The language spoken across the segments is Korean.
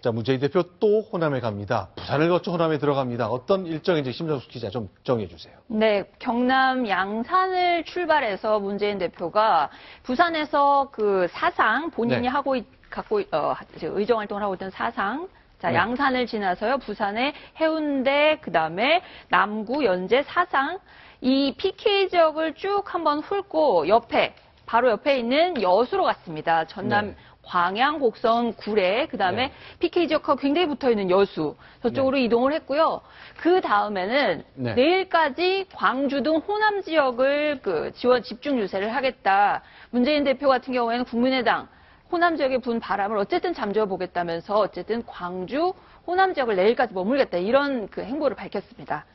자, 문재인 대표 또 호남에 갑니다. 부산을 거쳐 호남에 들어갑니다. 어떤 일정인지 심정숙 기자 좀 정해 주세요. 네, 경남 양산을 출발해서 문재인 대표가 부산에서 그 사상 본인이 의정 활동을 하고 있던 사상, 자, 양산을 지나서요, 부산의 해운대, 그 다음에 남구, 연제, 사상, 이 PK 지역을 쭉 한번 훑고 바로 옆에 있는 여수로 갔습니다. 전남 광양, 곡성, 구례, 그 다음에 PK 지역하고 굉장히 붙어 있는 여수, 저쪽으로 이동을 했고요. 그 다음에는 내일까지 광주 등 호남 지역을 지원 집중 유세를 하겠다. 문재인 대표 같은 경우에는 국민의당 호남 지역에 분 바람을 어쨌든 잠재워 보겠다면서 어쨌든 광주, 호남 지역을 내일까지 머물겠다. 이런 행보를 밝혔습니다.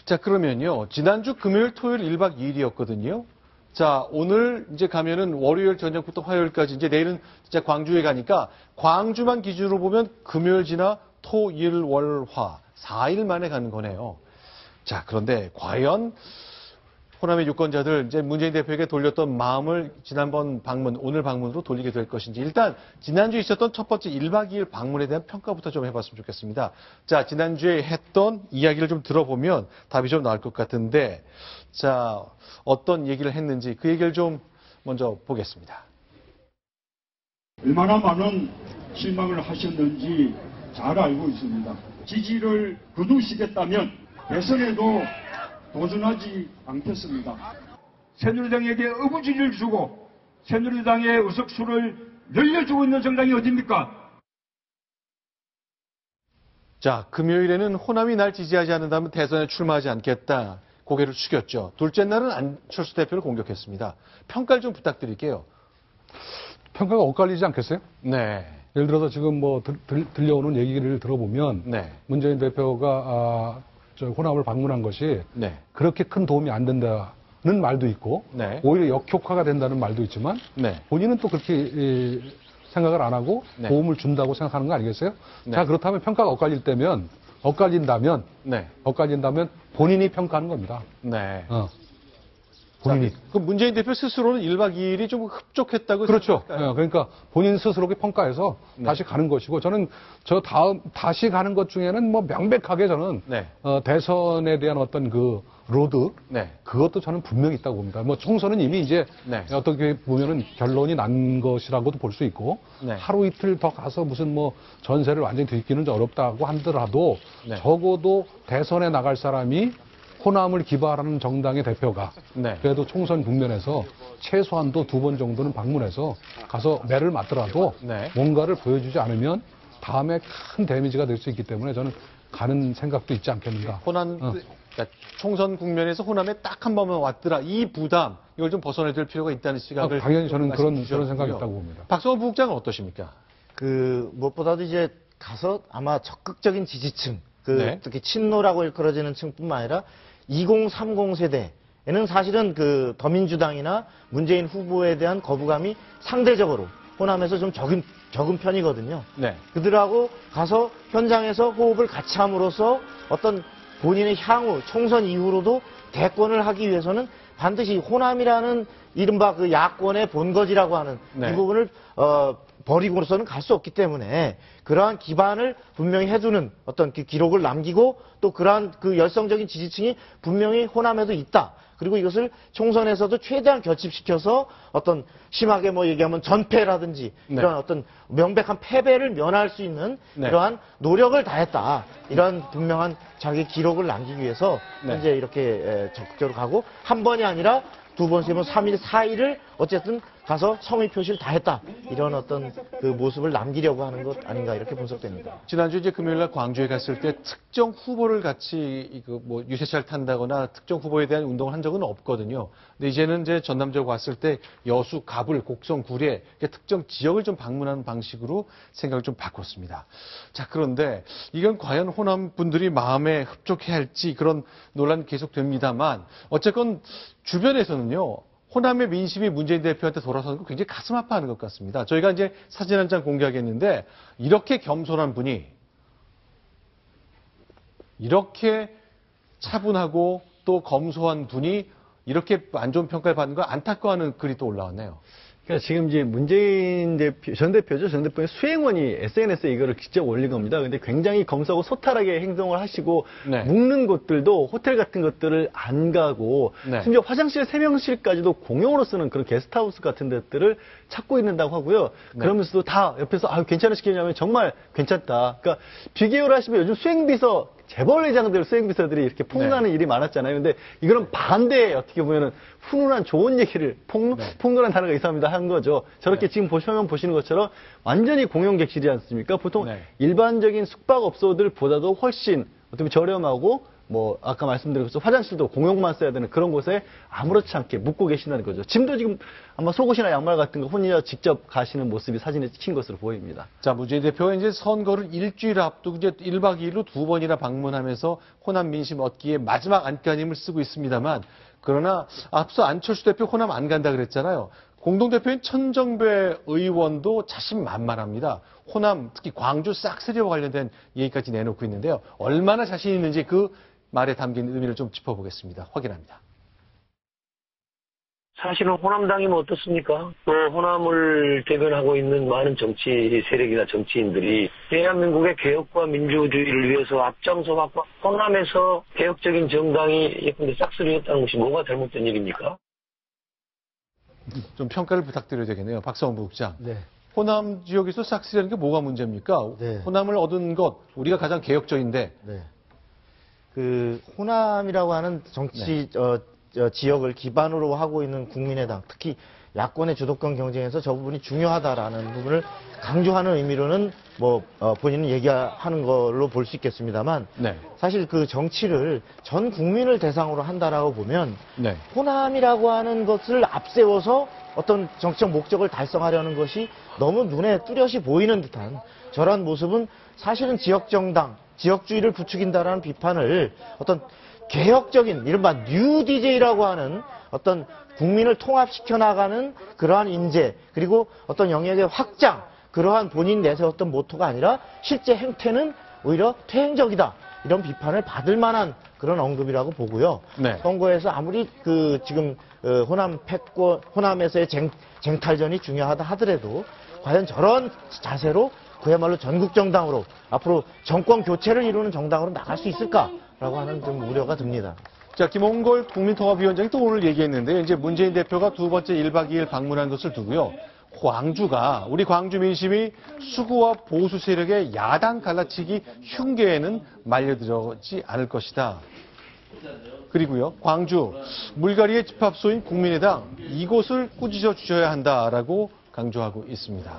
자, 그러면요. 지난주 금요일, 토요일 1박 2일이었거든요. 자, 오늘 이제 가면은 월요일 저녁부터 화요일까지 이제 내일은 진짜 광주에 가니까 광주만 기준으로 보면 금요일 지나 토, 일, 월, 화 4일 만에 가는 거네요. 자, 그런데 과연 호남의 유권자들 이제 문재인 대표에게 돌렸던 마음을 지난번 방문, 오늘 방문으로 돌리게 될 것인지 일단 지난주에 있었던 첫 번째 1박 2일 방문에 대한 평가부터 좀 해봤으면 좋겠습니다. 자, 지난주에 했던 이야기를 좀 들어보면 답이 좀 나올 것 같은데 자, 어떤 얘기를 했는지 그 얘기를 좀 먼저 보겠습니다. 얼마나 많은 실망을 하셨는지 잘 알고 있습니다. 지지를 거두시겠다면 대선에도 도전하지 않겠습니다. 새누리당에게 의무지를 주고 새누리당의 의석수를 늘려주고 있는 정당이 어디입니까? 자, 금요일에는 호남이 날 지지하지 않는다면 대선에 출마하지 않겠다. 고개를 숙였죠. 둘째 날은 안철수 대표를 공격했습니다. 평가를 좀 부탁드릴게요. 평가가 엇갈리지 않겠어요? 네. 예를 들어서 지금 뭐 들려오는 얘기를 들어보면 문재인 대표가 호남을 방문한 것이 그렇게 큰 도움이 안 된다는 말도 있고 오히려 역효과가 된다는 말도 있지만 본인은 또 그렇게 생각을 안 하고 도움을 준다고 생각하는 거 아니겠어요? 자, 그렇다면 평가가 엇갈린다면 본인이 평가하는 겁니다. 본인이. 그 문재인 대표 스스로는 1박 2일이 좀 흡족했다고 그렇죠. 그러니까 본인 스스로가 평가해서 다시 가는 것이고 저는 다시 가는 것 중에는 뭐 명백하게 저는 대선에 대한 어떤 그 로드 그것도 저는 분명히 있다고 봅니다. 뭐 총선은 이미 이제 어떻게 보면은 결론이 난 것이라고도 볼 수 있고 하루 이틀 더 가서 무슨 뭐 전세를 완전히 뒤집기는 어렵다고 하더라도 적어도 대선에 나갈 사람이 호남을 기바하는 정당의 대표가 그래도 총선 국면에서 최소한도 2번 정도는 방문해서 가서 매를 맞더라도 뭔가를 보여주지 않으면 다음에 큰 데미지가 될 수 있기 때문에 저는 가는 생각도 있지 않겠는가. 그러니까 총선 국면에서 호남에 딱 한 번만 왔더라. 이 부담 이걸 좀 벗어내야 될 필요가 있다는 시각을 당연히 저는 그런 생각이 있다고 봅니다. 박성호 부국장은 어떠십니까? 무엇보다도 이제 가서 아마 적극적인 지지층 특히 친노라고 일컬어지는 층뿐만 아니라 2030 세대에는 사실은 더민주당이나 문재인 후보에 대한 거부감이 상대적으로 호남에서 좀 적은 편이거든요. 그들하고 가서 현장에서 호흡을 같이 함으로써 어떤 본인의 향후 총선 이후로도 대권을 하기 위해서는 반드시 호남이라는 이른바 야권의 본거지라고 하는 이 부분을 버리고서는 갈 수 없기 때문에 그러한 기반을 분명히 해두는 어떤 기록을 남기고 또 그러한 열성적인 지지층이 분명히 호남에도 있다. 그리고 이것을 총선에서도 최대한 결집시켜서 어떤 심하게 뭐 얘기하면 전패라든지 이런 어떤 명백한 패배를 면할 수 있는 이러한 노력을 다했다. 이러한 분명한 자기 기록을 남기기 위해서 현재 이렇게 적극적으로 가고 한 번이 아니라 2번, 3번, 3일, 4일을 어쨌든 가서 성의 표시를 다 했다. 이런 어떤 모습을 남기려고 하는 것 아닌가 이렇게 분석됩니다. 지난주 이제 금요일날 광주에 갔을 때 특정 후보를 같이 유세차를 탄다거나 특정 후보에 대한 운동을 한 적은 없거든요. 근데 이제는 이제 전남 지역 왔을 때 여수, 가불, 곡성, 구례 특정 지역을 좀 방문하는 방식으로 생각을 좀 바꿨습니다. 자, 그런데 이건 과연 호남 분들이 마음에 흡족해야 할지 그런 논란이 계속됩니다만 어쨌건 주변에서는요. 호남의 민심이 문재인 대표한테 돌아서는 거 굉장히 가슴 아파하는 것 같습니다. 저희가 이제 사진 한 장 공개하겠는데 이렇게 겸손한 분이 이렇게 차분하고 또 검소한 분이 이렇게 안 좋은 평가를 받는 걸 안타까워하는 글이 또 올라왔네요. 그러니까 지금 이제 문재인 전 대표죠. 전 대표의 수행원이 SNS에 이거를 직접 올린 겁니다. 근데 굉장히 검소하고 소탈하게 행동을 하시고 네. 묵는 곳들도 호텔 같은 것들을 안 가고 네. 심지어 화장실, 세명실까지도 공용으로 쓰는 그런 게스트하우스 같은 데들을 찾고 있는다고 하고요. 네. 그러면서도 다 옆에서 괜찮으시겠냐면 정말 괜찮다. 그러니까 비교를 하시면 요즘 수행비서 재벌 회장들 수행비서들이 이렇게 폭로하는 일이 많았잖아요. 근데 이거는 반대에 어떻게 보면은 훈훈한 좋은 얘기를 폭로란 단어가 이상합니다 한 거죠. 저렇게 지금 보시는 것처럼 완전히 공용객실이지 않습니까? 보통 일반적인 숙박업소들보다도 훨씬 어떻게 보면 저렴하고 뭐 아까 말씀드린 것처럼 화장실도 공용만 써야 되는 그런 곳에 아무렇지 않게 묵고 계신다는 거죠. 짐도 지금 아마 속옷이나 양말 같은 거 혼자 직접 가시는 모습이 사진에 찍힌 것으로 보입니다. 자, 문재인 대표가 이제 선거를 일주일 앞두고 이제 1박 2일로 2번이나 방문하면서 호남 민심 얻기에 마지막 안간힘을 쓰고 있습니다만, 그러나 앞서 안철수 대표 호남 안 간다 그랬잖아요. 공동대표인 천정배 의원도 자신만만합니다. 호남, 특히 광주 싹쓸이와 관련된 얘기까지 내놓고 있는데요. 얼마나 자신 있는지 그 말에 담긴 의미를 좀 짚어보겠습니다. 확인합니다. 사실은 호남당이면 어떻습니까? 또 호남을 대변하고 있는 많은 정치 세력이나 정치인들이 대한민국의 개혁과 민주주의를 위해서 앞장서 갖고 호남에서 개혁적인 정당이 예컨대 싹쓸이했다는 것이 뭐가 잘못된 일입니까? 좀 평가를 부탁드려야 되겠네요. 박성원 부국장. 네. 호남 지역에서 싹쓸이하는 게 뭐가 문제입니까? 네. 호남을 얻은 것, 우리가 가장 개혁적인데. 네. 그 호남이라고 하는 정치 지역을 기반으로 하고 있는 국민의당, 특히 야권의 주도권 경쟁에서 저 부분이 중요하다라는 부분을 강조하는 의미로는 본인은 얘기하는 걸로 볼 수 있겠습니다만, 네. 사실 그 정치를 전 국민을 대상으로 한다라고 보면 네. 호남이라고 하는 것을 앞세워서 어떤 정치적 목적을 달성하려는 것이 너무 눈에 뚜렷이 보이는 듯한 저러한 모습은 사실은 지역 정당, 지역주의를 부추긴다라는 비판을 어떤 개혁적인 이른바 뉴 DJ라고 하는 어떤 국민을 통합시켜 나가는 그러한 인재, 그리고 어떤 영역의 확장, 그러한 본인 내세웠던 모토가 아니라 실제 행태는 오히려 퇴행적이다, 이런 비판을 받을 만한 그런 언급이라고 보고요. 네. 선거에서 아무리 지금 호남 패권, 호남에서의 쟁탈전이 중요하다 하더라도 과연 저런 자세로 그야말로 전국 정당으로 앞으로 정권 교체를 이루는 정당으로 나갈 수 있을까라고 하는 좀 우려가 듭니다. 자, 김홍걸 국민통합위원장이 또 오늘 얘기했는데, 이제 문재인 대표가 두 번째 1박 2일 방문한 것을 두고요. 광주가, 우리 광주 민심이 수구와 보수 세력의 야당 갈라치기 흉계에는 말려들지 않을 것이다. 그리고요, 광주, 물갈이의 집합소인 국민의당, 이곳을 꾸짖어 주셔야 한다라고 강조하고 있습니다.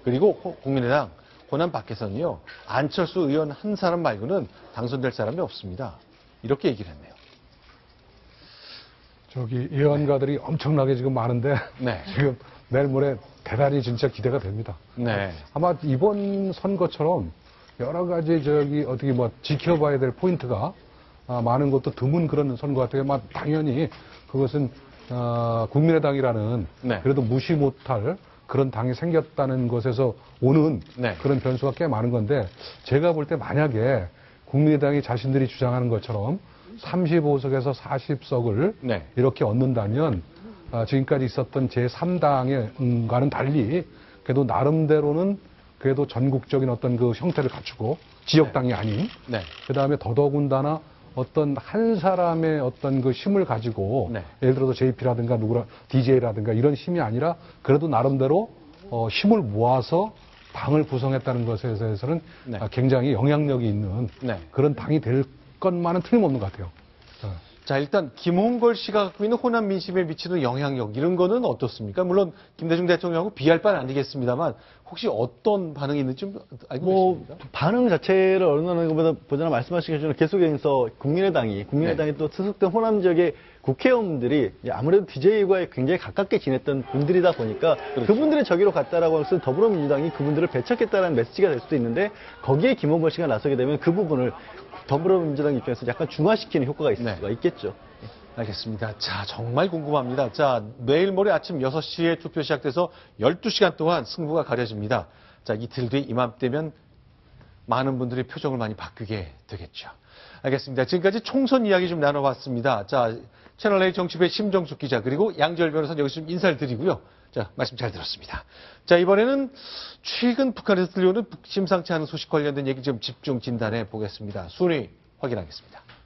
그리고 국민의당, 호남 밖에서는요, 안철수 의원 한 사람 말고는 당선될 사람이 없습니다. 이렇게 얘기를 했네요. 예언가들이 엄청나게 지금 많은데, 네. 지금 내일 모레 대단히 진짜 기대가 됩니다. 네. 아마 이번 선거처럼 여러 가지 어떻게 지켜봐야 될 포인트가 많은 것도 드문 그런 선거 같아요. 당연히 그것은 국민의당이라는 네. 그래도 무시 못할 그런 당이 생겼다는 것에서 오는 네. 그런 변수가 꽤 많은 건데, 제가 볼 때 만약에 국민의당이 자신들이 주장하는 것처럼 35석에서 40석을 네. 이렇게 얻는다면 지금까지 있었던 제3당과는 달리 그래도 나름대로는 그래도 전국적인 어떤 그 형태를 갖추고 지역당이 아닌, 네. 그다음에 더더군다나 어떤 한 사람의 어떤 그 힘을 가지고, 네. 예를 들어서 JP라든가 DJ라든가 이런 힘이 아니라 그래도 나름대로 힘을 모아서 당을 구성했다는 것에 대해서는 네. 굉장히 영향력이 있는 네. 그런 당이 될 것만은 틀림없는 것 같아요. 자, 일단 김홍걸 씨가 갖고 있는 호남 민심에 미치는 영향력, 이런 거는 어떻습니까? 물론 김대중 대통령하고 비할 바는 아니겠습니다만, 혹시 어떤 반응이 있는지 좀 알고 계십니까? 반응 자체를 언론하는 것보다는 말씀하신 것처럼 계속해서 국민의당이 또 소속된 호남 지역의 국회의원들이 아무래도 DJ와의 굉장히 가깝게 지냈던 분들이다 보니까 그분들의 저기로 갔다라고 해서 더불어민주당이 그분들을 배척했다는 메시지가 될 수도 있는데, 거기에 김홍걸 씨가 나서게 되면 그 부분을 더불어민주당 입장에서 약간 중화시키는 효과가 있을 수가 있겠죠. 알겠습니다. 자, 정말 궁금합니다. 자, 내일 모레 아침 6시에 투표 시작돼서 12시간 동안 승부가 가려집니다. 자, 이틀 뒤 이맘때면 많은 분들이 표정을 많이 바뀌게 되겠죠. 알겠습니다. 지금까지 총선 이야기 좀 나눠봤습니다. 자, 채널A 정치부의 심정숙 기자 그리고 양지열 변호사는 여기서 좀 인사를 드리고요. 자, 말씀 잘 들었습니다. 자, 이번에는 최근 북한에서 들려오는 심상치 않은 소식 관련된 얘기 좀 집중 진단해 보겠습니다. 순위 확인하겠습니다.